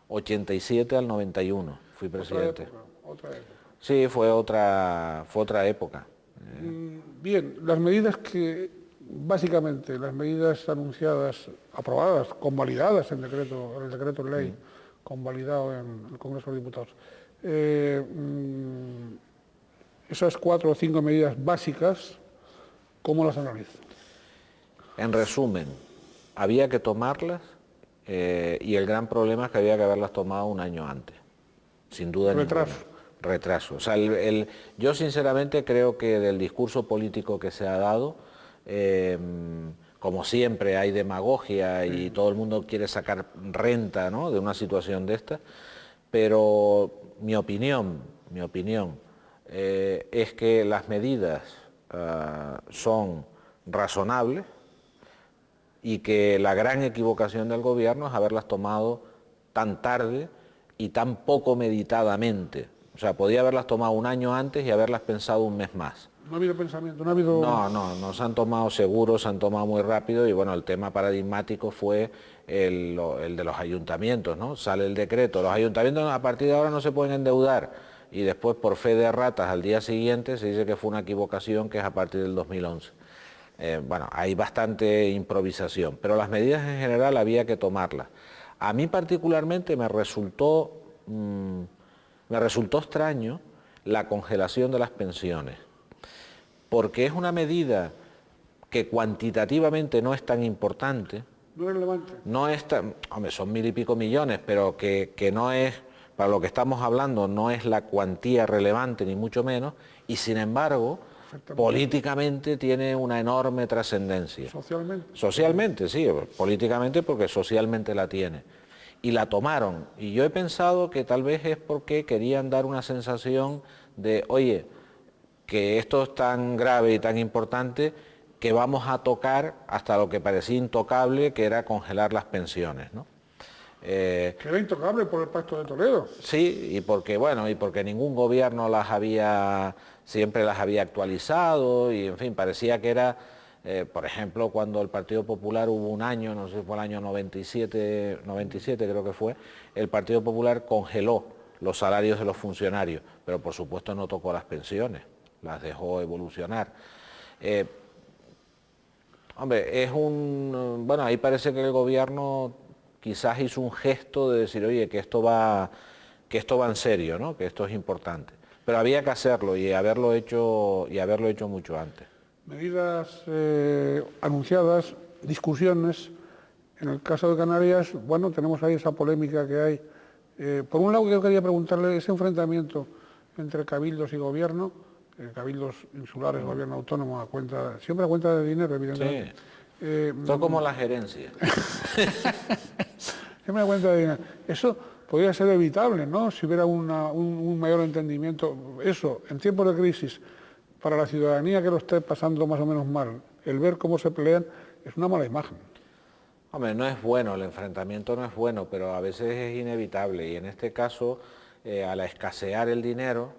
87 al 91 fui presidente. Otra época. Sí, fue otra época. Bien, las medidas que, básicamente, las medidas anunciadas, aprobadas, convalidadas en el decreto ley, convalidado en el Congreso de los Diputados, esas 4 o 5 medidas básicas, ¿cómo las analiza? En resumen, había que tomarlas y el gran problema es que había que haberlas tomado un año antes, sin duda ninguna. Retraso. O sea, yo sinceramente creo que del discurso político que se ha dado, como siempre hay demagogia y todo el mundo quiere sacar renta, ¿no?, de una situación de esta, pero mi opinión es que las medidas son razonables y que la gran equivocación del gobierno es haberlas tomado tan tarde y tan poco meditadamente. O sea, podía haberlas tomado un año antes y haberlas pensado un mes más. No ha habido pensamiento, no ha habido... No se han tomado seguros, se han tomado muy rápido y bueno, el tema paradigmático fue el de los ayuntamientos, ¿no? Sale el decreto, los ayuntamientos a partir de ahora no se pueden endeudar y después por fe de ratas al día siguiente se dice que fue una equivocación que es a partir del 2011. Bueno, hay bastante improvisación, pero las medidas en general había que tomarlas. A mí particularmente me resultó extraño la congelación de las pensiones, porque es una medida que cuantitativamente no es tan importante. No es relevante. No es tan, hombre, son 1000 y pico millones, pero que no es, para lo que estamos hablando, no es la cuantía relevante, ni mucho menos, y sin embargo, políticamente tiene una enorme trascendencia. ¿Socialmente? Socialmente, sí, políticamente porque socialmente la tiene. Y la tomaron. Y yo he pensado que tal vez es porque querían dar una sensación de, oye, que esto es tan grave y tan importante que vamos a tocar hasta lo que parecía intocable, que era congelar las pensiones, ¿no? Que era intocable por el Pacto de Toledo. Sí, y porque ningún gobierno siempre las había actualizado y en fin, parecía que era, por ejemplo, cuando el Partido Popular hubo un año, no sé si fue el año 97 creo que fue, el Partido Popular congeló los salarios de los funcionarios, pero por supuesto no tocó las pensiones, las dejó evolucionar. Hombre, bueno, ahí parece que el gobierno quizás hizo un gesto de decir, oye, que esto va en serio, ¿no?, que esto es importante. Pero había que hacerlo y haberlo hecho mucho antes. Medidas anunciadas, discusiones. En el caso de Canarias, bueno, tenemos ahí esa polémica que hay. Por un lado, yo quería preguntarle ese enfrentamiento entre cabildos y gobierno, cabildos insulares, gobierno autónomo, siempre a cuenta de dinero, evidentemente. Sí. Todo como la gerencia. Siempre a cuenta de dinero. Eso podría ser evitable, ¿no?, si hubiera un mayor entendimiento. Eso, en tiempos de crisis, para la ciudadanía que lo esté pasando más o menos mal, el ver cómo se pelean es una mala imagen. Hombre, no es bueno, el enfrentamiento no es bueno, pero a veces es inevitable y en este caso, al escasear el dinero,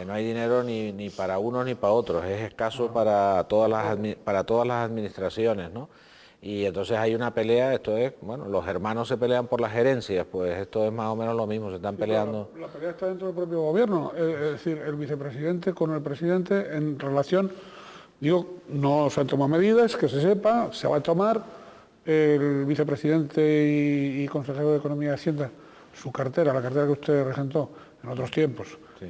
no hay dinero ni para unos ni para otros, es escaso para todas las administraciones, ¿no? Y entonces hay una pelea, esto es, bueno, los hermanos se pelean por las gerencias, pues esto es más o menos lo mismo, se están peleando. La pelea está dentro del propio gobierno, es decir, el vicepresidente con el presidente en relación, no se han tomado medidas, que se sepa, se va a tomar, el vicepresidente y consejero de Economía y Hacienda, su cartera, la cartera que usted regentó en otros tiempos, sí,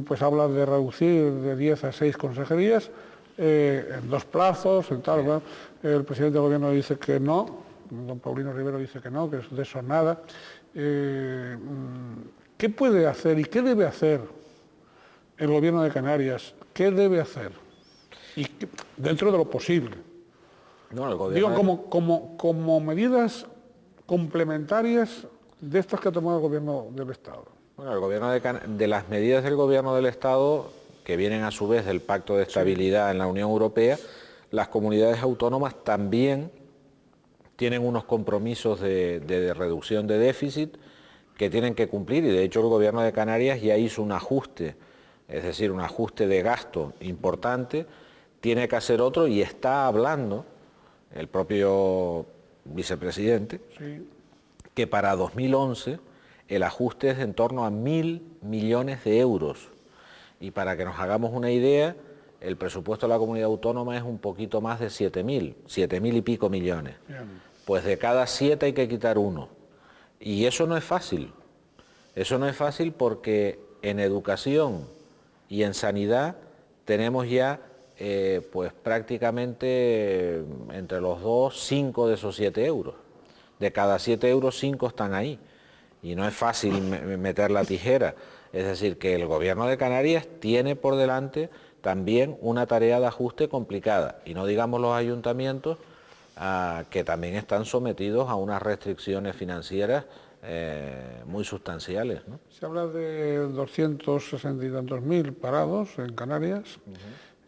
pues habla de reducir de 10 a 6 consejerías, en 2 plazos, en tal, sí. ¿Verdad? El presidente del gobierno dice que no, don Paulino Rivero dice que no, que de eso nada. ¿Qué puede hacer y qué debe hacer el gobierno de Canarias? ¿Qué debe hacer? Y dentro de lo posible. No, el gobierno como medidas complementarias de estas que ha tomado el gobierno del Estado. Bueno, el gobierno de las medidas del gobierno del Estado, que vienen a su vez del Pacto de Estabilidad en la Unión Europea, las comunidades autónomas también tienen unos compromisos de reducción de déficit que tienen que cumplir y de hecho el gobierno de Canarias ya hizo un ajuste es decir, un ajuste de gasto importante, tiene que hacer otro y está hablando el propio vicepresidente, Sí. que para 2011 el ajuste es en torno a 1.000 millones de euros. Y para que nos hagamos una idea, el presupuesto de la comunidad autónoma es un poquito más de 7.000 y pico millones. Bien. Pues de cada 7 hay que quitar uno. Y eso no es fácil. Eso no es fácil porque en educación y en sanidad tenemos ya pues prácticamente entre los dos 5 de esos 7 euros. De cada 7 euros 5 están ahí. Y no es fácil meter la tijera. Es decir, que el gobierno de Canarias tiene por delante también una tarea de ajuste complicada. Y no digamos los ayuntamientos que también están sometidos a unas restricciones financieras muy sustanciales, ¿no? Se habla de 260 y tantos mil parados en Canarias,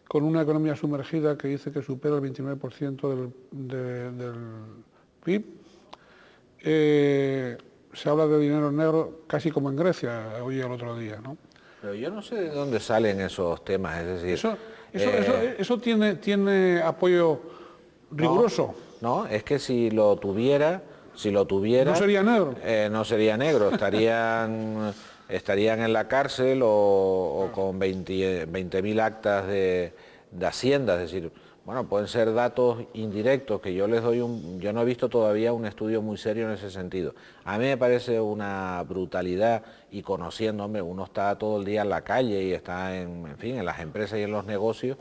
con una economía sumergida que dice que supera el 29% del PIB. Se habla de dinero negro casi como en Grecia, oí el otro día, ¿no? Pero yo no sé de dónde salen esos temas, es decir... Eso tiene apoyo riguroso. No, es que si lo tuviera... No sería negro. No sería negro, estarían en la cárcel o con 20.000 actas de Hacienda, es decir, bueno, pueden ser datos indirectos que yo les doy yo no he visto todavía un estudio muy serio en ese sentido. A mí me parece una brutalidad y conociendo, hombre, uno está todo el día en la calle y está en fin, en las empresas y en los negocios.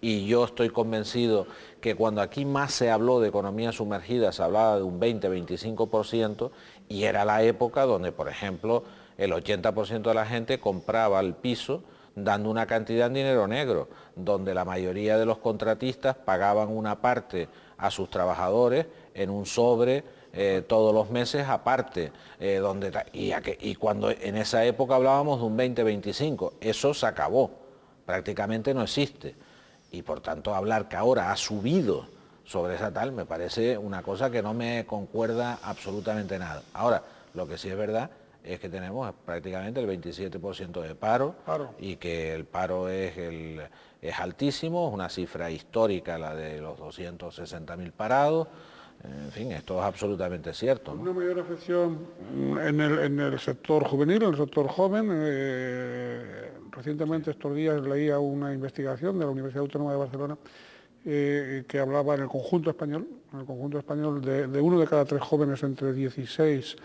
Y yo estoy convencido que cuando aquí más se habló de economía sumergida, se hablaba de un 20-25%, y era la época donde, por ejemplo, el 80% de la gente compraba el piso dando una cantidad en dinero negro, donde la mayoría de los contratistas pagaban una parte a sus trabajadores en un sobre todos los meses aparte, y cuando en esa época hablábamos de un 20-25%, eso se acabó, prácticamente no existe. Y por tanto hablar que ahora ha subido sobre esa tal me parece una cosa que no me concuerda absolutamente nada. Ahora, lo que sí es verdad es que tenemos prácticamente el 27% de paro y que el paro es altísimo, es una cifra histórica la de los 260.000 parados. En fin, esto es absolutamente cierto, ¿no? Una mayor afección en el sector juvenil, en el sector joven. Recientemente, estos días, leía una investigación de la Universidad Autónoma de Barcelona que hablaba en el conjunto español de 1 de cada 3 jóvenes entre 16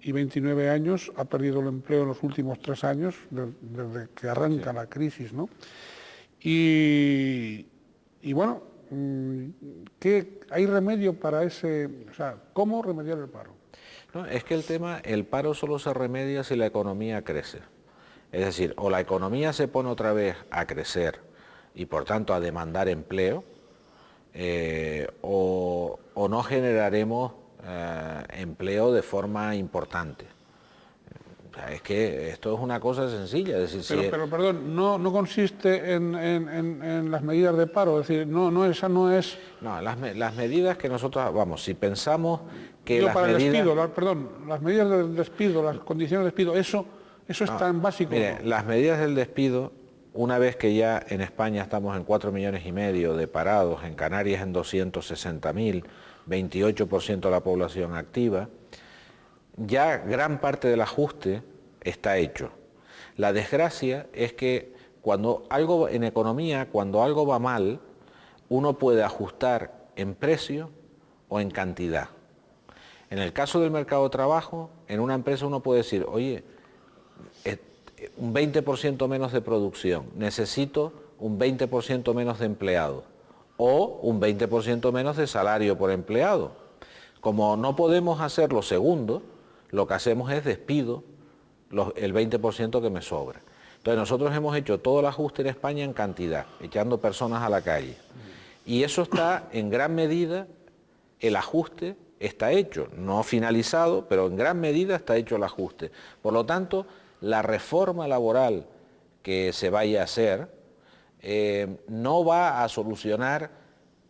y 29 años ha perdido el empleo en los últimos 3 años, desde que arranca la crisis, ¿no? Y bueno, ¿hay remedio para ese? O sea, ¿cómo remediar el paro? No, es que el paro solo se remedia si la economía crece. Es decir, o la economía se pone otra vez a crecer y por tanto a demandar empleo, o no generaremos empleo de forma importante. O sea, es que esto es una cosa sencilla. Es decir, pero perdón, no consiste en las medidas de paro, es decir, esa no es... No, las medidas que nosotros, vamos, si pensamos que las medidas... las medidas del despido, las condiciones de despido, eso es tan básico. Mire, ¿no? Las medidas del despido, una vez que ya en España estamos en 4,5 millones de parados, en Canarias en 260.000, 28% de la población activa, ya gran parte del ajuste está hecho. La desgracia es que en economía, cuando algo va mal, uno puede ajustar en precio o en cantidad. En el caso del mercado de trabajo, en una empresa uno puede decir, oye, un 20% menos de producción, necesito un 20% menos de empleados o un 20% menos de salario por empleado. Como no podemos hacer lo segundo, lo que hacemos es despido el 20% que me sobra. Entonces nosotros hemos hecho todo el ajuste en España en cantidad, echando personas a la calle. Y eso está en gran medida, el ajuste está hecho, no finalizado, pero en gran medida está hecho el ajuste. Por lo tanto, la reforma laboral que se vaya a hacer no va a solucionar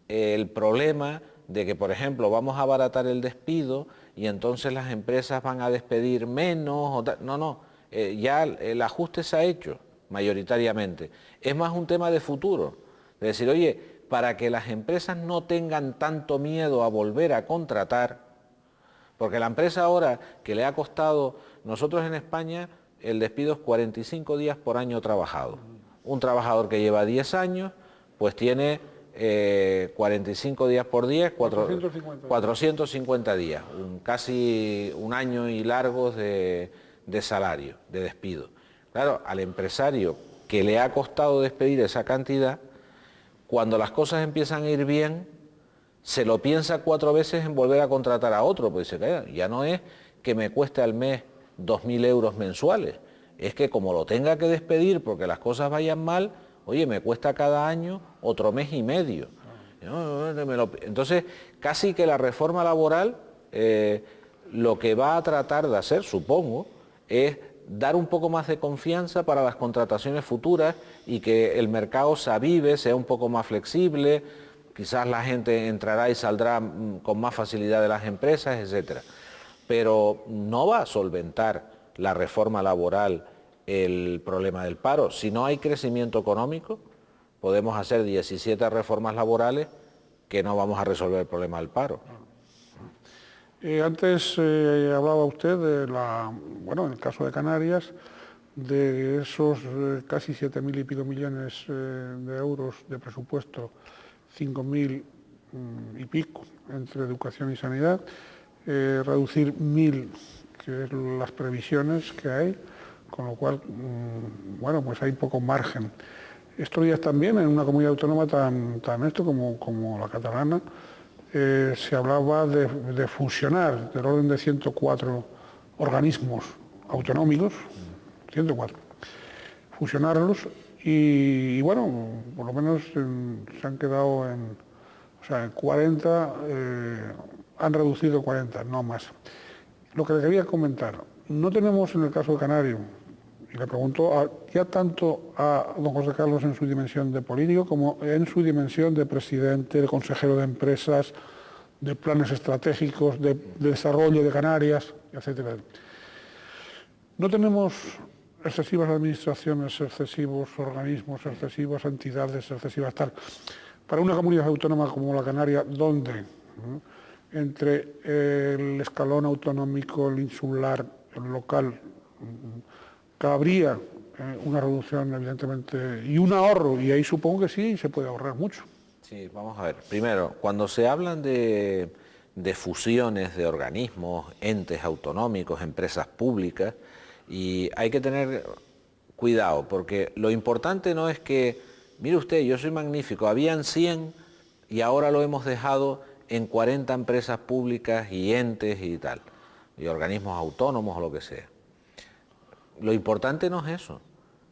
el problema de que, por ejemplo, vamos a abaratar el despido y entonces las empresas van a despedir menos. No, ya el ajuste se ha hecho. mayoritariamente. Es más un tema de futuro, de decir, oye, para que las empresas no tengan tanto miedo a volver a contratar, porque la empresa ahora que le ha costado, nosotros en España el despido es 45 días por año trabajado. Un trabajador que lleva 10 años, pues tiene 45 días por 10, 450 días, casi un año y largos de salario, de despido. Claro, al empresario que le ha costado despedir esa cantidad, cuando las cosas empiezan a ir bien, se lo piensa 4 veces en volver a contratar a otro, pues dice, ya no es que me cueste al mes 2.000 euros mensuales, es que como lo tenga que despedir porque las cosas vayan mal, oye, me cuesta cada año otro mes y medio. Entonces, casi que la reforma laboral lo que va a tratar de hacer, supongo, es dar un poco más de confianza para las contrataciones futuras y que el mercado se avive, sea un poco más flexible, quizás la gente entrará y saldrá con más facilidad de las empresas, etcétera. Pero no va a solventar la reforma laboral el problema del paro. Si no hay crecimiento económico, podemos hacer 17 reformas laborales que no vamos a resolver el problema del paro. Antes hablaba usted de en el caso de Canarias, de esos casi 7.000 y pico millones de euros de presupuesto, 5.000 y pico entre educación y sanidad, reducir 1.000, que es las previsiones que hay, con lo cual, pues hay poco margen. Estos días también, en una comunidad autónoma tan como la catalana, se hablaba de fusionar del orden de 104 organismos autonómicos, 104, fusionarlos y por lo menos se han quedado en 40, han reducido 40, no más. Lo que le quería comentar, no tenemos en el caso de Canario, y le pregunto ya tanto a don José Carlos en su dimensión de político como en su dimensión de presidente, de consejero de empresas, de planes estratégicos, de desarrollo de Canarias, etcétera. No tenemos excesivas administraciones, excesivos organismos, excesivas entidades, excesivas tal. Para una comunidad autónoma como la Canaria, donde entre el escalón autonómico, el insular, el local, cabría una reducción, evidentemente, y un ahorro, y ahí supongo que sí, se puede ahorrar mucho. Sí, vamos a ver. Primero, cuando se hablan de fusiones de organismos, entes autonómicos, empresas públicas, y hay que tener cuidado, porque lo importante no es que, mire usted, yo soy magnífico, habían 100 y ahora lo hemos dejado en 40 empresas públicas y entes y tal, y organismos autónomos o lo que sea. Lo importante no es eso.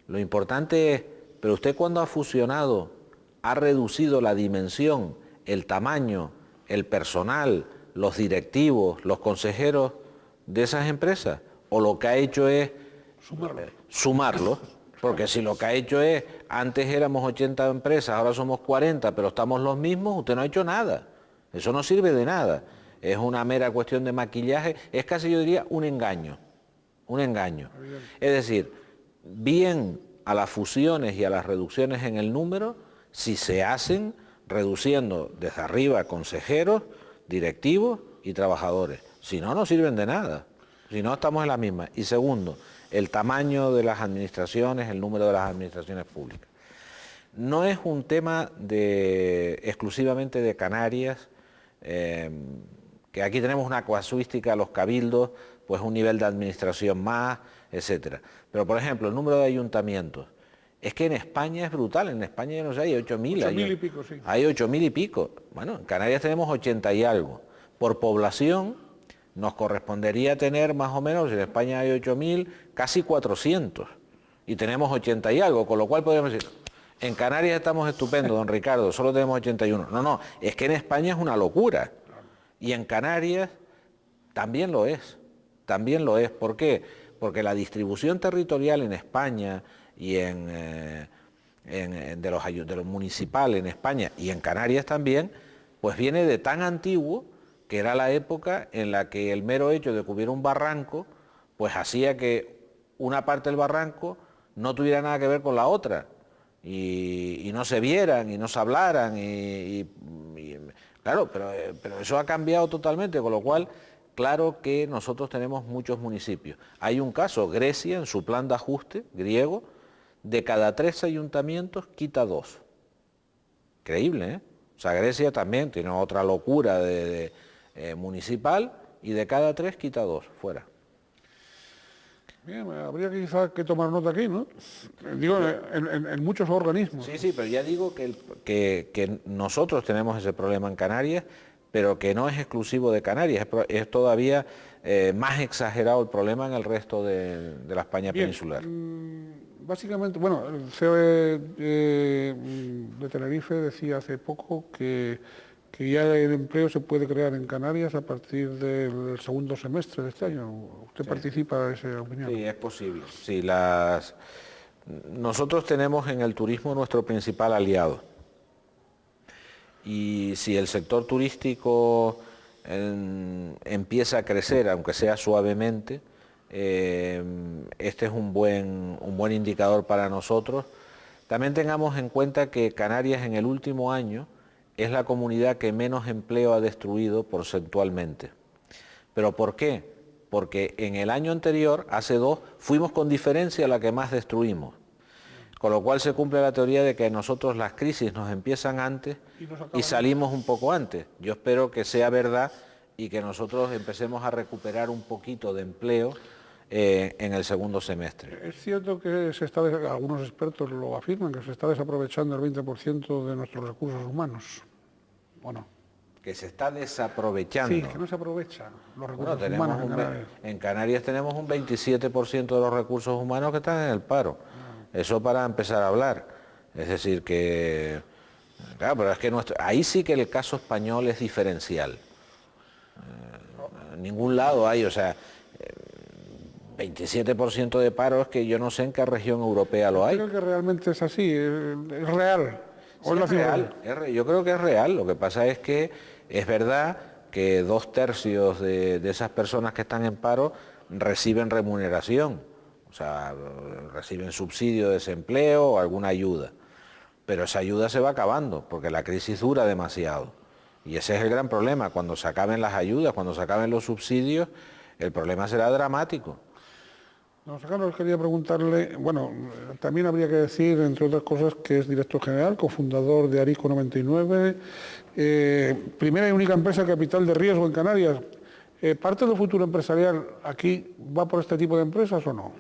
Lo importante es, pero usted cuando ha fusionado, ha reducido la dimensión, el tamaño, el personal, los directivos, los consejeros de esas empresas, o lo que ha hecho es sumarlos, porque si lo que ha hecho es, antes éramos 80 empresas, ahora somos 40, pero estamos los mismos, usted no ha hecho nada. Eso no sirve de nada. Es una mera cuestión de maquillaje, es casi yo diría un engaño. Un engaño. Es decir, bien a las fusiones y a las reducciones en el número si se hacen reduciendo desde arriba consejeros, directivos y trabajadores. Si no, no sirven de nada. Si no, estamos en la misma. Y segundo, el tamaño de las administraciones, el número de las administraciones públicas. No es un tema exclusivamente de Canarias, que aquí tenemos una casuística, los cabildos, pues un nivel de administración más, etcétera. Pero, por ejemplo, el número de ayuntamientos. Es que en España es brutal. En España, yo no sé, hay 8.000. 8.000 y pico, sí. Hay 8.000 y pico. Bueno, en Canarias tenemos 80 y algo. Por población nos correspondería tener más o menos, en España hay 8.000, casi 400. Y tenemos 80 y algo, con lo cual podríamos decir, en Canarias estamos estupendos, don Ricardo, solo tenemos 81. No, es que en España es una locura. Y en Canarias también lo es. También lo es. ¿Por qué? Porque la distribución territorial en España y de los municipales en España y en Canarias también, pues viene de tan antiguo que era la época en la que el mero hecho de que hubiera un barranco, pues hacía que una parte del barranco no tuviera nada que ver con la otra y no se vieran y no se hablaran claro, pero eso ha cambiado totalmente, con lo cual, claro que nosotros tenemos muchos municipios. Hay un caso, Grecia, en su plan de ajuste griego, de cada 3 ayuntamientos quita 2. Increíble, ¿eh? O sea, Grecia también tiene otra locura municipal y de cada 3 quita 2, fuera. Bien, habría quizás que tomar nota aquí, ¿no? Digo, en muchos organismos. Sí, pero ya digo que nosotros tenemos ese problema en Canarias, pero que no es exclusivo de Canarias, es todavía más exagerado el problema en el resto de la España peninsular. Básicamente, bueno, el CEO de Tenerife decía hace poco que ya el empleo se puede crear en Canarias a partir del segundo semestre de este año. ¿Usted participa de esa opinión? Sí, es posible. Sí, nosotros tenemos en el turismo nuestro principal aliado. Y si el sector turístico empieza a crecer, aunque sea suavemente, este es un buen indicador para nosotros. También tengamos en cuenta que Canarias en el último año es la comunidad que menos empleo ha destruido porcentualmente. ¿Pero por qué? Porque en el año anterior, hace 2, fuimos con diferencia la que más destruimos. Con lo cual se cumple la teoría de que nosotros las crisis nos empiezan antes y salimos un poco antes. Yo espero que sea verdad y que nosotros empecemos a recuperar un poquito de empleo en el segundo semestre. Es cierto que algunos expertos lo afirman, que se está desaprovechando el 20% de nuestros recursos humanos, ¿o no? Que se está desaprovechando. Sí, que no se aprovechan los recursos humanos en Canarias. En Canarias tenemos un 27% de los recursos humanos que están en el paro. Eso para empezar a hablar. Es decir que... Claro, pero es que ahí sí que el caso español es diferencial. En ningún lado hay, o sea, 27% de paro es que yo no sé en qué región europea lo hay. Creo que realmente es así, es real. Sí, es real, yo creo que es real. Lo que pasa es que es verdad que 2/3 de esas personas que están en paro reciben remuneración, o sea, reciben subsidio de desempleo o alguna ayuda. Pero esa ayuda se va acabando porque la crisis dura demasiado. Y ese es el gran problema. Cuando se acaben las ayudas, cuando se acaben los subsidios, el problema será dramático. Don Carlos, quería preguntarle, bueno, también habría que decir, entre otras cosas, que es director general, cofundador de Arisco 99, primera y única empresa de capital de riesgo en Canarias. ¿Parte del futuro empresarial aquí va por este tipo de empresas o no?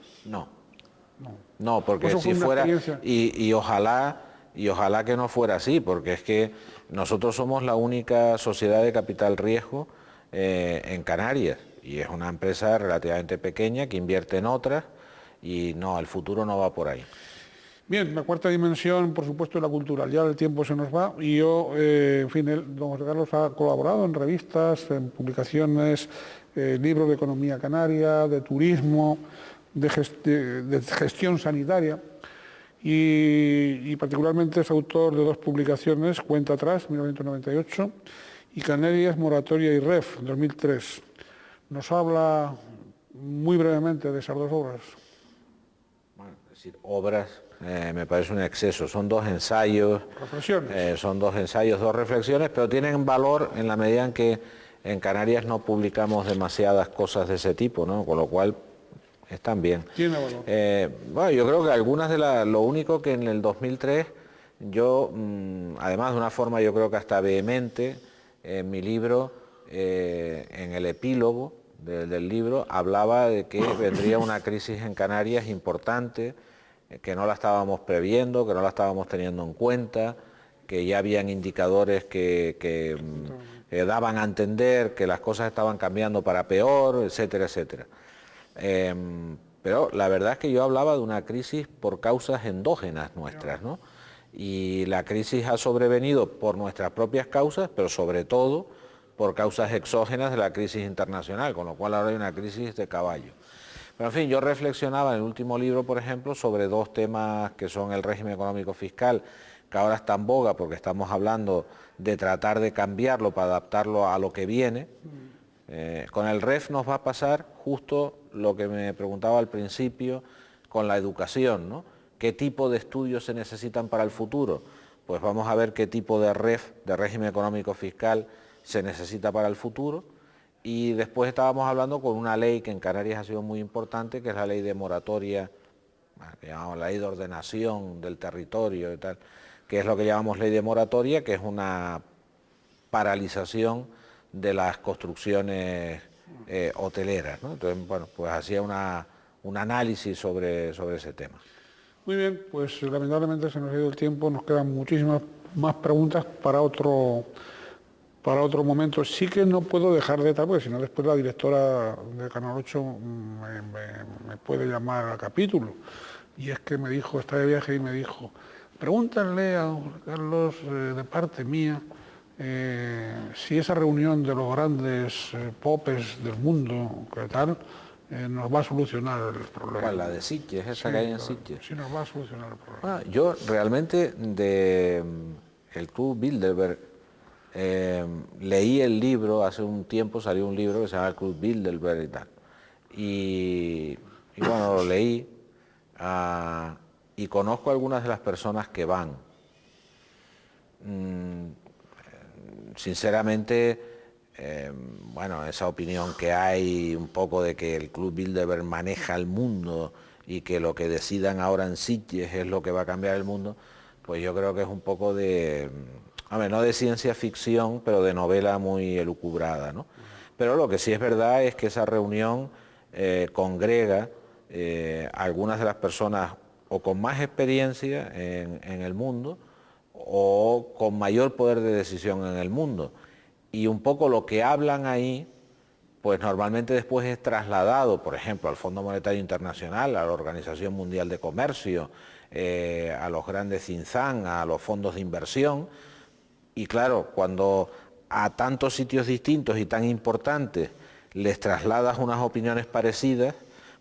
No, porque si fuera, y ojalá que no fuera así, porque es que nosotros somos la única sociedad de capital riesgo en Canarias. Y es una empresa relativamente pequeña que invierte en otras y no, el futuro no va por ahí. Bien, la cuarta dimensión, por supuesto, es la cultural. Ya el tiempo se nos va y yo, en fin, don José Carlos ha colaborado en revistas, en publicaciones, libros de economía canaria, de turismo, de gestión sanitaria y particularmente es autor de 2 publicaciones, Cuenta atrás, 1998, y Canarias, Moratoria y REF, 2003. Nos habla muy brevemente de esas 2 obras. Bueno, es decir, obras me parece un exceso, son 2 ensayos. Reflexiones. Son 2 ensayos, 2 reflexiones, pero tienen valor en la medida en que en Canarias no publicamos demasiadas cosas de ese tipo, ¿no? Con lo cual están bien. Tiene valor. Bueno, yo creo que algunas lo único que en el 2003 yo, además de una forma yo creo que hasta vehemente, en mi libro, en el epílogo del libro, hablaba de que vendría una crisis en Canarias importante, que no la estábamos previendo, que no la estábamos teniendo en cuenta, que ya habían indicadores que daban a entender que las cosas estaban cambiando para peor, etcétera, etcétera. Pero la verdad es que yo hablaba de una crisis por causas endógenas nuestras, ¿no? Y la crisis ha sobrevenido por nuestras propias causas, pero sobre todo por causas exógenas de la crisis internacional, con lo cual ahora hay una crisis de caballo. Pero en fin, yo reflexionaba en el último libro, por ejemplo, sobre 2 temas que son el régimen económico fiscal, que ahora está en boga porque estamos hablando de tratar de cambiarlo para adaptarlo a lo que viene. Con el REF nos va a pasar justo lo que me preguntaba al principio, con la educación, ¿no? ¿Qué tipo de estudios se necesitan para el futuro? Pues vamos a ver qué tipo de de régimen económico fiscal, se necesita para el futuro. Y después estábamos hablando con una ley que en Canarias ha sido muy importante, que es la ley de moratoria, que llamamos la ley de ordenación del territorio y tal, que es lo que llamamos ley de moratoria, que es una paralización de las construcciones hoteleras, ¿no? Entonces, bueno, pues hacía un análisis sobre ese tema. Muy bien, pues lamentablemente se nos ha ido el tiempo, nos quedan muchísimas más preguntas para otro momento. Sí que no puedo dejar de tal, porque si no después la directora de Canal 8 me puede llamar al capítulo. Y es que me dijo, está de viaje y me dijo, pregúntale a Carlos de parte mía si esa reunión de los grandes popes del mundo, ¿qué tal? Nos va a solucionar el problema. ¿Cuál? La de Sitges, esa que hay en Sitges. Sí, nos va a solucionar el problema. Yo realmente el Club Bilderberg leí el libro, hace un tiempo salió un libro que se llama el Club Bilderberg y tal. Y bueno, lo leí y conozco a algunas de las personas que van. Sinceramente, bueno, esa opinión que hay un poco de que el Club Bilderberg maneja el mundo y que lo que decidan ahora en Sitges es lo que va a cambiar el mundo, pues yo creo que es un poco de, a ver, no de ciencia ficción, pero de novela muy elucubrada, ¿no? Pero lo que sí es verdad es que esa reunión congrega a algunas de las personas o con más experiencia en el mundo o con mayor poder de decisión en el mundo. Y un poco lo que hablan ahí, pues normalmente después es trasladado, por ejemplo, al Fondo Monetario Internacional, a la Organización Mundial de Comercio, a los grandes think tanks, a los fondos de inversión. Y claro, cuando a tantos sitios distintos y tan importantes les trasladas unas opiniones parecidas,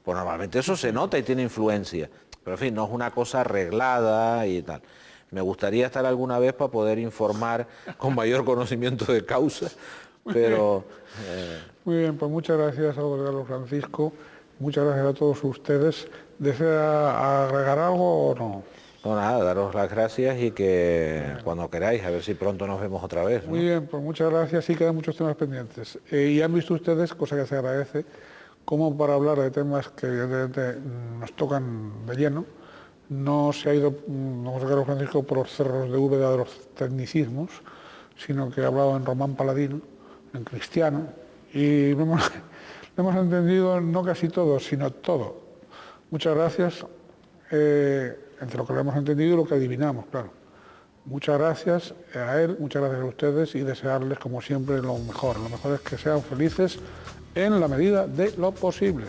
pues normalmente eso se nota y tiene influencia. Pero en fin, no es una cosa arreglada y tal. Me gustaría estar alguna vez para poder informar con mayor conocimiento de causa, pero... Muy bien, pues muchas gracias a don Carlos Francisco, muchas gracias a todos ustedes. ¿Desea agregar algo o no? No, nada, daros las gracias y que cuando queráis, a ver si pronto nos vemos otra vez, ¿no? Muy bien, pues muchas gracias, sí quedan muchos temas pendientes. Y han visto ustedes, cosa que se agradece, como para hablar de temas que evidentemente nos tocan de lleno, no se ha ido don José Carlos Francisco por los cerros de Úbeda de los tecnicismos, sino que ha hablado en román paladino, en cristiano, y lo hemos entendido no casi todo, sino todo. Muchas gracias, entre lo que lo hemos entendido y lo que adivinamos, claro. Muchas gracias a él, muchas gracias a ustedes y desearles, como siempre, lo mejor. Lo mejor es que sean felices en la medida de lo posible.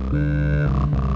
Yeah.